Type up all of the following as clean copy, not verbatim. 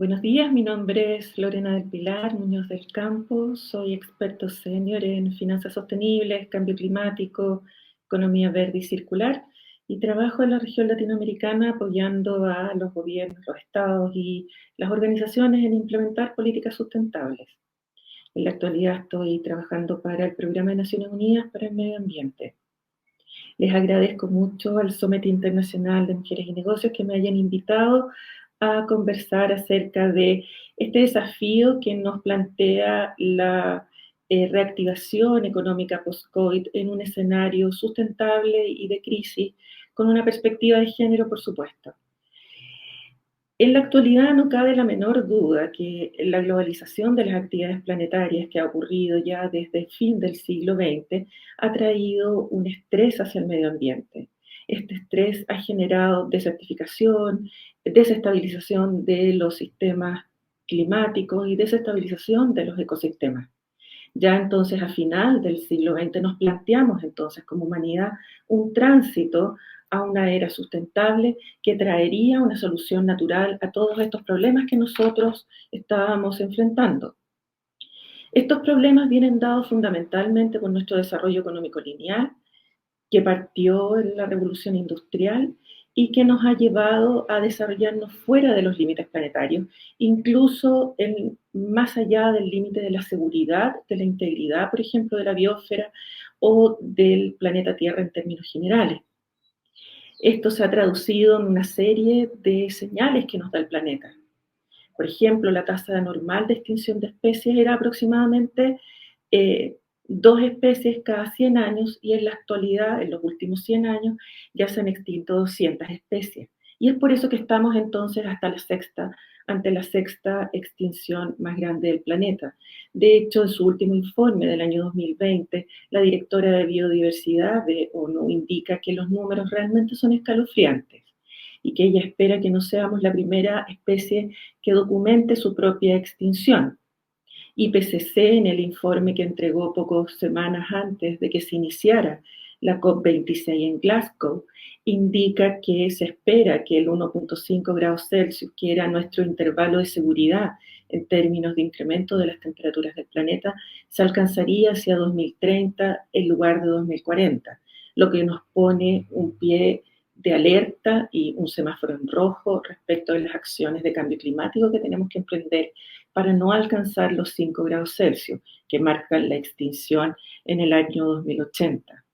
Buenos días, mi nombre es Lorena del Pilar Muñoz del Campo, soy experto senior en finanzas sostenibles, cambio climático, economía verde y circular y trabajo en la región latinoamericana apoyando a los gobiernos, los estados y las organizaciones en implementar políticas sustentables. En la actualidad estoy trabajando para el Programa de Naciones Unidas para el Medio Ambiente. Les agradezco mucho al Summit Internacional de Mujeres y Negocios que me hayan invitado a conversar acerca de este desafío que nos plantea la reactivación económica post-COVID en un escenario sustentable y de crisis, con una perspectiva de género, por supuesto. En la actualidad no cabe la menor duda que la globalización de las actividades planetarias que ha ocurrido ya desde el fin del siglo XX ha traído un estrés hacia el medio ambiente. Este estrés ha generado desertificación, desestabilización de los sistemas climáticos y desestabilización de los ecosistemas. Ya entonces a final del siglo XX nos planteamos entonces como humanidad un tránsito a una era sustentable que traería una solución natural a todos estos problemas que nosotros estábamos enfrentando. Estos problemas vienen dados fundamentalmente por nuestro desarrollo económico lineal, que partió en la revolución industrial y que nos ha llevado a desarrollarnos fuera de los límites planetarios, incluso más allá del límite de la seguridad, de la integridad, por ejemplo, de la biosfera o del planeta Tierra en términos generales. Esto se ha traducido en una serie de señales que nos da el planeta. Por ejemplo, la tasa normal de extinción de especies era aproximadamente eh, 2 especies cada 100 años y en la actualidad, en los últimos 100 años, ya se han extinto 200 especies. Y es por eso que estamos entonces ante la sexta extinción más grande del planeta. De hecho, en su último informe del año 2020, la directora de Biodiversidad de ONU indica que los números realmente son escalofriantes y que ella espera que no seamos la primera especie que documente su propia extinción. IPCC, en el informe que entregó pocas semanas antes de que se iniciara la COP26 en Glasgow, indica que se espera que el 1,5 grados Celsius, que era nuestro intervalo de seguridad en términos de incremento de las temperaturas del planeta, se alcanzaría hacia 2030 en lugar de 2040, lo que nos pone un pie de alerta y un semáforo en rojo respecto de las acciones de cambio climático que tenemos que emprender para no alcanzar los 5 grados Celsius que marcan la extinción en el año 2080.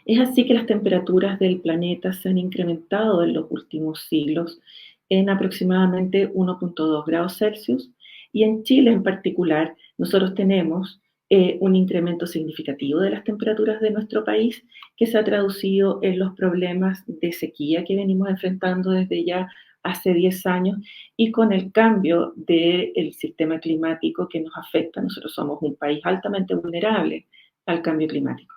Es así que las temperaturas del planeta se han incrementado en los últimos siglos en aproximadamente 1,2 grados Celsius y en Chile en particular nosotros tenemos un incremento significativo de las temperaturas de nuestro país que se ha traducido en los problemas de sequía que venimos enfrentando desde ya hace 10 años y con el cambio del sistema climático que nos afecta. Nosotros somos un país altamente vulnerable al cambio climático.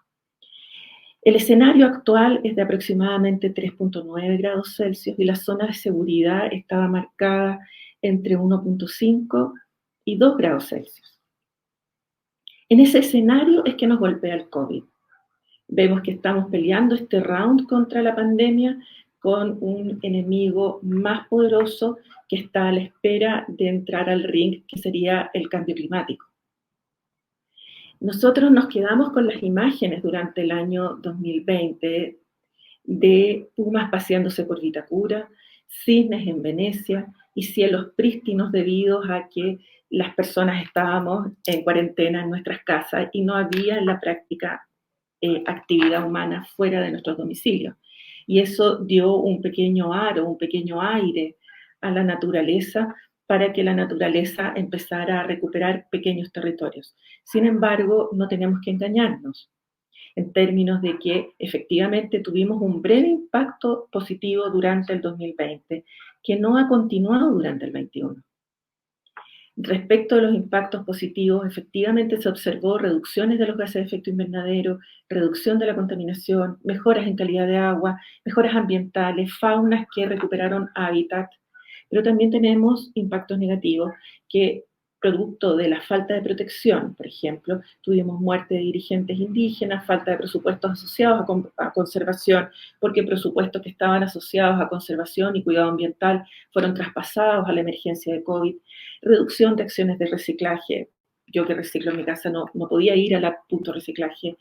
El escenario actual es de aproximadamente 3,9 grados Celsius y la zona de seguridad estaba marcada entre 1,5 y 2 grados Celsius. En ese escenario es que nos golpea el COVID. Vemos que estamos peleando este round contra la pandemia con un enemigo más poderoso que está a la espera de entrar al ring, que sería el cambio climático. Nosotros nos quedamos con las imágenes durante el año 2020 de pumas paseándose por Vitacura, cisnes en Venecia y cielos prístinos debido a que las personas estábamos en cuarentena en nuestras casas y no había en la práctica actividad humana fuera de nuestros domicilios. Y eso dio un pequeño aro, un pequeño aire a la naturaleza para que la naturaleza empezara a recuperar pequeños territorios. Sin embargo, no tenemos que engañarnos en términos de que efectivamente tuvimos un breve impacto positivo durante el 2020 que no ha continuado durante el 21. Respecto a los impactos positivos, efectivamente se observó reducciones de los gases de efecto invernadero, reducción de la contaminación, mejoras en calidad de agua, mejoras ambientales, faunas que recuperaron hábitat, pero también tenemos impactos negativos que producto de la falta de protección. Por ejemplo, tuvimos muerte de dirigentes indígenas, falta de presupuestos asociados a conservación, porque presupuestos que estaban asociados a conservación y cuidado ambiental fueron traspasados a la emergencia de COVID, reducción de acciones de reciclaje. Yo que reciclo en mi casa no podía ir a la punto de reciclaje.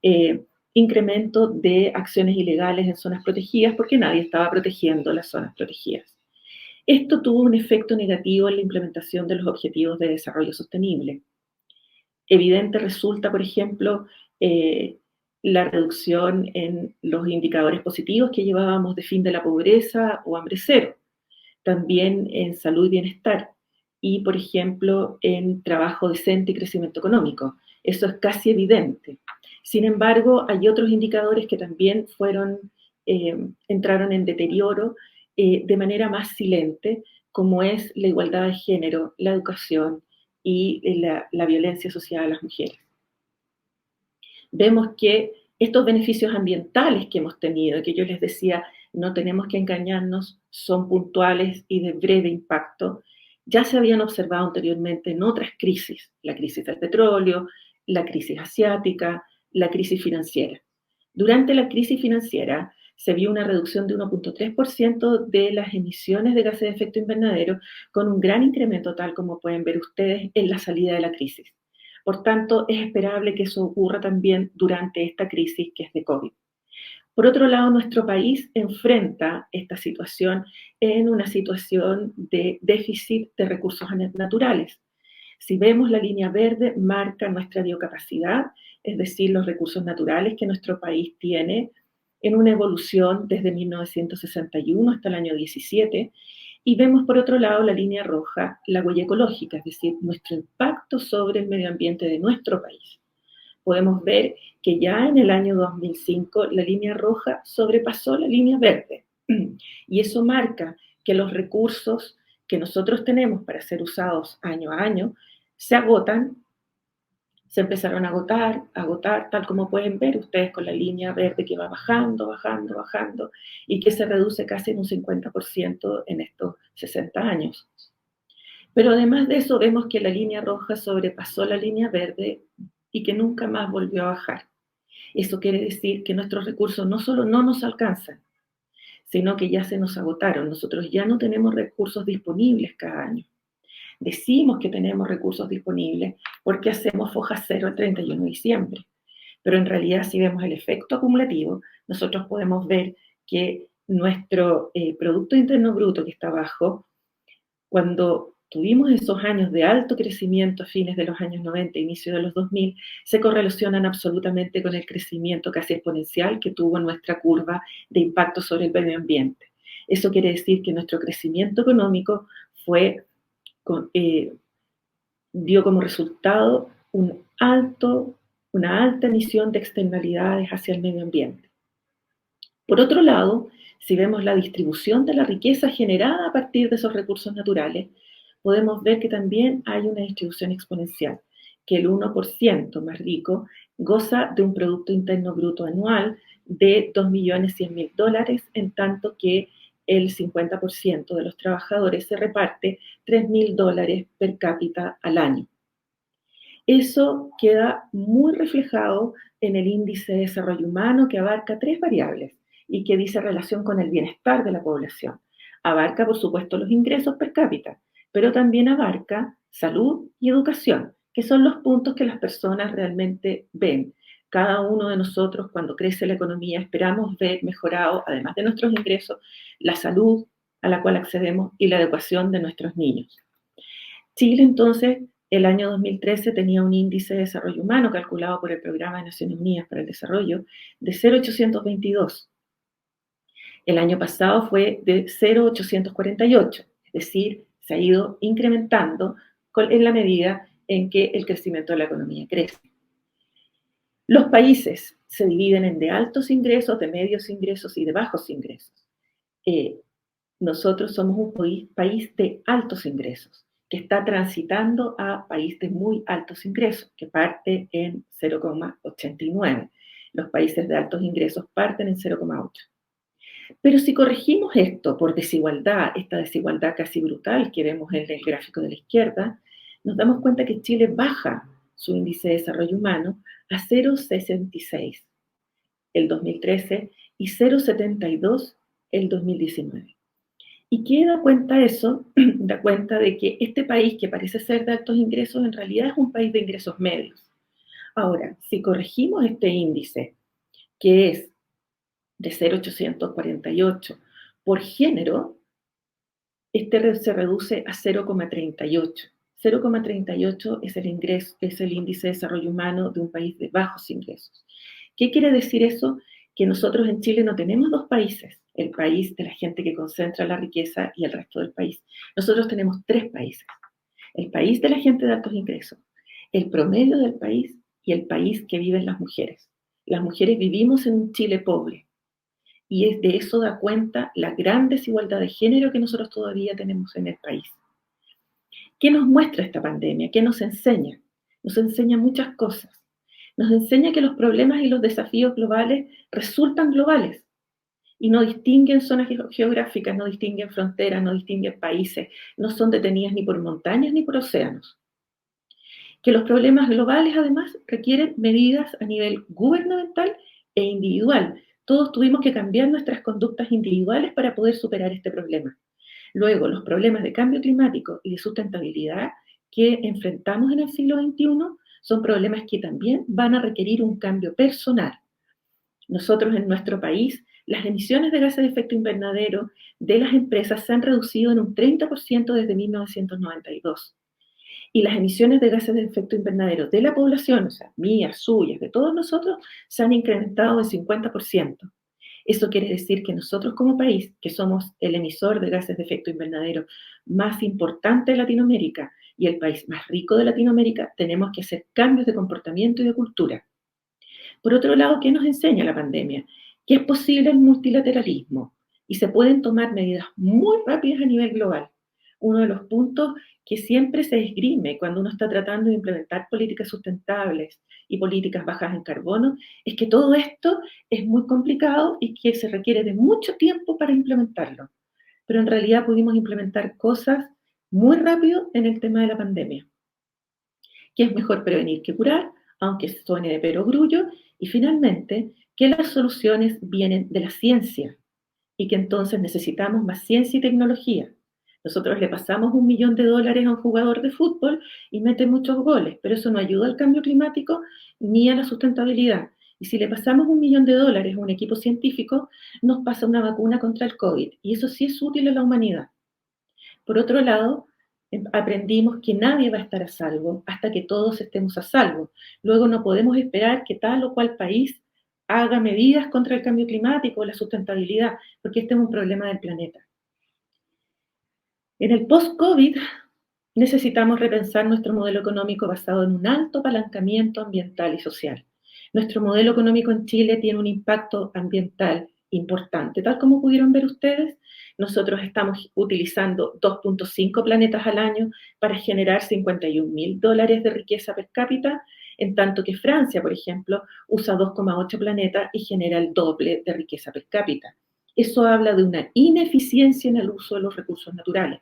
Eh, Incremento de acciones ilegales en zonas protegidas porque nadie estaba protegiendo las zonas protegidas. Esto tuvo un efecto negativo en la implementación de los objetivos de desarrollo sostenible. Evidente resulta, por ejemplo, la reducción en los indicadores positivos que llevábamos de fin de la pobreza o hambre cero, también en salud y bienestar, y, por ejemplo, en trabajo decente y crecimiento económico. Eso es casi evidente. Sin embargo, hay otros indicadores que también entraron en deterioro de manera más silente, como es la igualdad de género, la educación y la violencia asociada a las mujeres. Vemos que estos beneficios ambientales que hemos tenido, que yo les decía, no tenemos que engañarnos, son puntuales y de breve impacto, ya se habían observado anteriormente en otras crisis, la crisis del petróleo, la crisis asiática, la crisis financiera. Durante la crisis financiera se vio una reducción de 1,3% de las emisiones de gases de efecto invernadero, con un gran incremento, tal como pueden ver ustedes, en la salida de la crisis. Por tanto, es esperable que eso ocurra también durante esta crisis que es de COVID. Por otro lado, nuestro país enfrenta esta situación en una situación de déficit de recursos naturales. Si vemos la línea verde, marca nuestra biocapacidad, es decir, los recursos naturales que nuestro país tiene en una evolución desde 1961 hasta el año 17, y vemos por otro lado la línea roja, la huella ecológica, es decir, nuestro impacto sobre el medio ambiente de nuestro país. Podemos ver que ya en el año 2005 la línea roja sobrepasó la línea verde, y eso marca que los recursos que nosotros tenemos para ser usados año a año se agotan, se empezaron a agotar, tal como pueden ver ustedes con la línea verde que va bajando, bajando, bajando, y que se reduce casi en un 50% en estos 60 años. Pero además de eso vemos que la línea roja sobrepasó la línea verde y que nunca más volvió a bajar. Eso quiere decir que nuestros recursos no solo no nos alcanzan, sino que ya se nos agotaron. Nosotros ya no tenemos recursos disponibles cada año. Decimos que tenemos recursos disponibles porque hacemos foja cero el 31 de diciembre. Pero en realidad, si vemos el efecto acumulativo, nosotros podemos ver que nuestro Producto Interno Bruto, que está bajo, cuando tuvimos esos años de alto crecimiento a fines de los años 90, inicio de los 2000, se correlacionan absolutamente con el crecimiento casi exponencial que tuvo nuestra curva de impacto sobre el medio ambiente. Eso quiere decir que nuestro crecimiento económico dio como resultado una alta emisión de externalidades hacia el medio ambiente. Por otro lado, si vemos la distribución de la riqueza generada a partir de esos recursos naturales, podemos ver que también hay una distribución exponencial, que el 1% más rico goza de un Producto Interno Bruto anual de $2.100.000, en tanto que el 50% de los trabajadores se reparte $3.000 per cápita al año. Eso queda muy reflejado en el índice de desarrollo humano, que abarca 3 variables y que dice relación con el bienestar de la población. Abarca, por supuesto, los ingresos per cápita, pero también abarca salud y educación, que son los puntos que las personas realmente ven. Cada uno de nosotros, cuando crece la economía, esperamos ver mejorado, además de nuestros ingresos, la salud a la cual accedemos y la educación de nuestros niños. Chile, entonces, el año 2013 tenía un índice de desarrollo humano calculado por el Programa de Naciones Unidas para el Desarrollo de 0,822. El año pasado fue de 0,848, es decir, se ha ido incrementando en la medida en que el crecimiento de la economía crece. Los países se dividen en de altos ingresos, de medios ingresos y de bajos ingresos. Nosotros somos un país de altos ingresos, que está transitando a país de muy altos ingresos, que parte en 0,89. Los países de altos ingresos parten en 0,8. Pero si corregimos esto por desigualdad, esta desigualdad casi brutal que vemos en el gráfico de la izquierda, nos damos cuenta que Chile baja su índice de desarrollo humano a 0,66 el 2013 y 0,72 el 2019. ¿Y qué da cuenta eso? Da cuenta de que este país, que parece ser de altos ingresos, en realidad es un país de ingresos medios. Ahora, si corregimos este índice, que es de 0,848 por género, este se reduce a 0,38. 0,38 es el ingreso, es el índice de desarrollo humano de un país de bajos ingresos. ¿Qué quiere decir eso? Que nosotros en Chile no tenemos dos países, el país de la gente que concentra la riqueza y el resto del país. Nosotros tenemos tres países, el país de la gente de altos ingresos, el promedio del país y el país que viven las mujeres. Las mujeres vivimos en un Chile pobre, y es de eso da cuenta la gran desigualdad de género que nosotros todavía tenemos en el país. ¿Qué nos muestra esta pandemia? ¿Qué nos enseña? Nos enseña muchas cosas. Nos enseña que los problemas y los desafíos globales resultan globales y no distinguen zonas geográficas, no distinguen fronteras, no distinguen países, no son detenidas ni por montañas ni por océanos. Que los problemas globales, además, requieren medidas a nivel gubernamental e individual. Todos tuvimos que cambiar nuestras conductas individuales para poder superar este problema. Luego, los problemas de cambio climático y de sustentabilidad que enfrentamos en el siglo XXI son problemas que también van a requerir un cambio personal. Nosotros en nuestro país, las emisiones de gases de efecto invernadero de las empresas se han reducido en un 30% desde 1992. Y las emisiones de gases de efecto invernadero de la población, o sea, mías, suyas, de todos nosotros, se han incrementado en 50%. Eso quiere decir que nosotros como país, que somos el emisor de gases de efecto invernadero más importante de Latinoamérica y el país más rico de Latinoamérica, tenemos que hacer cambios de comportamiento y de cultura. Por otro lado, ¿qué nos enseña la pandemia? Que es posible el multilateralismo y se pueden tomar medidas muy rápidas a nivel global. Uno de los puntos que siempre se esgrime cuando uno está tratando de implementar políticas sustentables y políticas bajas en carbono es que todo esto es muy complicado y que se requiere de mucho tiempo para implementarlo. Pero en realidad pudimos implementar cosas muy rápido en el tema de la pandemia, que es mejor prevenir que curar, aunque suene de perogrullo, y finalmente, que las soluciones vienen de la ciencia y que entonces necesitamos más ciencia y tecnología. Nosotros le pasamos $1.000.000 a un jugador de fútbol y mete muchos goles, pero eso no ayuda al cambio climático ni a la sustentabilidad. Y si le pasamos $1.000.000 a un equipo científico, nos pasa una vacuna contra el COVID, y eso sí es útil a la humanidad. Por otro lado, aprendimos que nadie va a estar a salvo hasta que todos estemos a salvo. Luego no podemos esperar que tal o cual país haga medidas contra el cambio climático o la sustentabilidad, porque este es un problema del planeta. En el post-COVID necesitamos repensar nuestro modelo económico basado en un alto apalancamiento ambiental y social. Nuestro modelo económico en Chile tiene un impacto ambiental importante. Tal como pudieron ver ustedes, nosotros estamos utilizando 2,5 planetas al año para generar $51.000 de riqueza per cápita, en tanto que Francia, por ejemplo, usa 2,8 planetas y genera el doble de riqueza per cápita. Eso habla de una ineficiencia en el uso de los recursos naturales.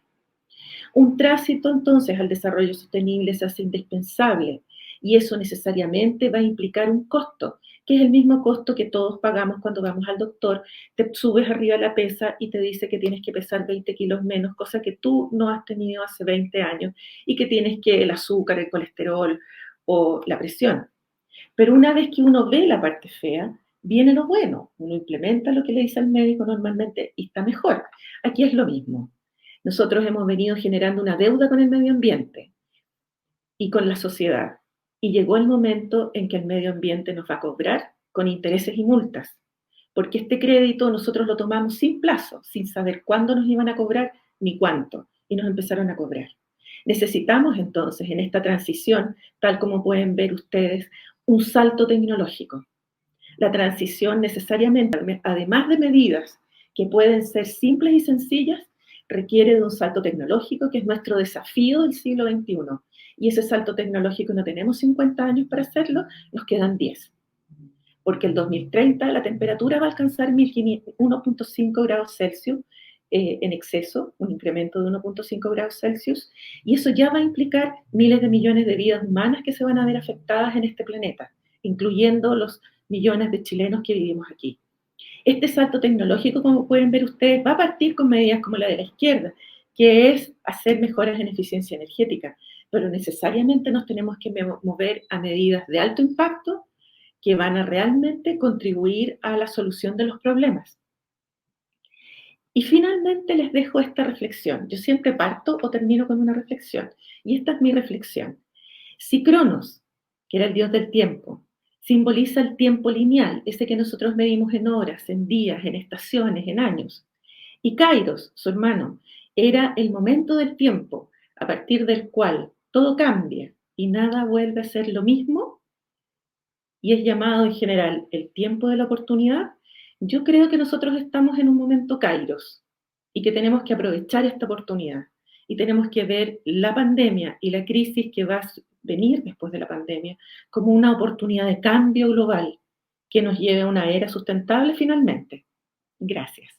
Un tránsito entonces al desarrollo sostenible se hace indispensable y eso necesariamente va a implicar un costo, que es el mismo costo que todos pagamos cuando vamos al doctor, te subes arriba la pesa y te dice que tienes que pesar 20 kilos menos, cosa que tú no has tenido hace 20 años y que tienes que el azúcar, el colesterol o la presión. Pero una vez que uno ve la parte fea, viene lo bueno. Uno implementa lo que le dice al médico normalmente y está mejor. Aquí es lo mismo. Nosotros hemos venido generando una deuda con el medio ambiente y con la sociedad. Y llegó el momento en que el medio ambiente nos va a cobrar con intereses y multas. Porque este crédito nosotros lo tomamos sin plazo, sin saber cuándo nos iban a cobrar ni cuánto. Y nos empezaron a cobrar. Necesitamos entonces en esta transición, tal como pueden ver ustedes, un salto tecnológico. La transición necesariamente, además de medidas que pueden ser simples y sencillas, requiere de un salto tecnológico, que es nuestro desafío del siglo XXI. Y ese salto tecnológico no tenemos 50 años para hacerlo, nos quedan 10. Porque el 2030 la temperatura va a alcanzar 1,5 grados Celsius en exceso, un incremento de 1,5 grados Celsius, y eso ya va a implicar miles de millones de vidas humanas que se van a ver afectadas en este planeta, incluyendo los millones de chilenos que vivimos aquí. Este salto tecnológico, como pueden ver ustedes, va a partir con medidas como la de la izquierda, que es hacer mejoras en eficiencia energética, pero necesariamente nos tenemos que mover a medidas de alto impacto que van a realmente contribuir a la solución de los problemas. Y finalmente les dejo esta reflexión. Yo siempre parto o termino con una reflexión, y esta es mi reflexión. Si Cronos, que era el dios del tiempo, simboliza el tiempo lineal, ese que nosotros medimos en horas, en días, en estaciones, en años, y Kairos, su hermano, era el momento del tiempo a partir del cual todo cambia y nada vuelve a ser lo mismo, y es llamado en general el tiempo de la oportunidad, yo creo que nosotros estamos en un momento Kairos y que tenemos que aprovechar esta oportunidad y tenemos que ver la pandemia y la crisis que va a venir después de la pandemia como una oportunidad de cambio global que nos lleve a una era sustentable finalmente. Gracias.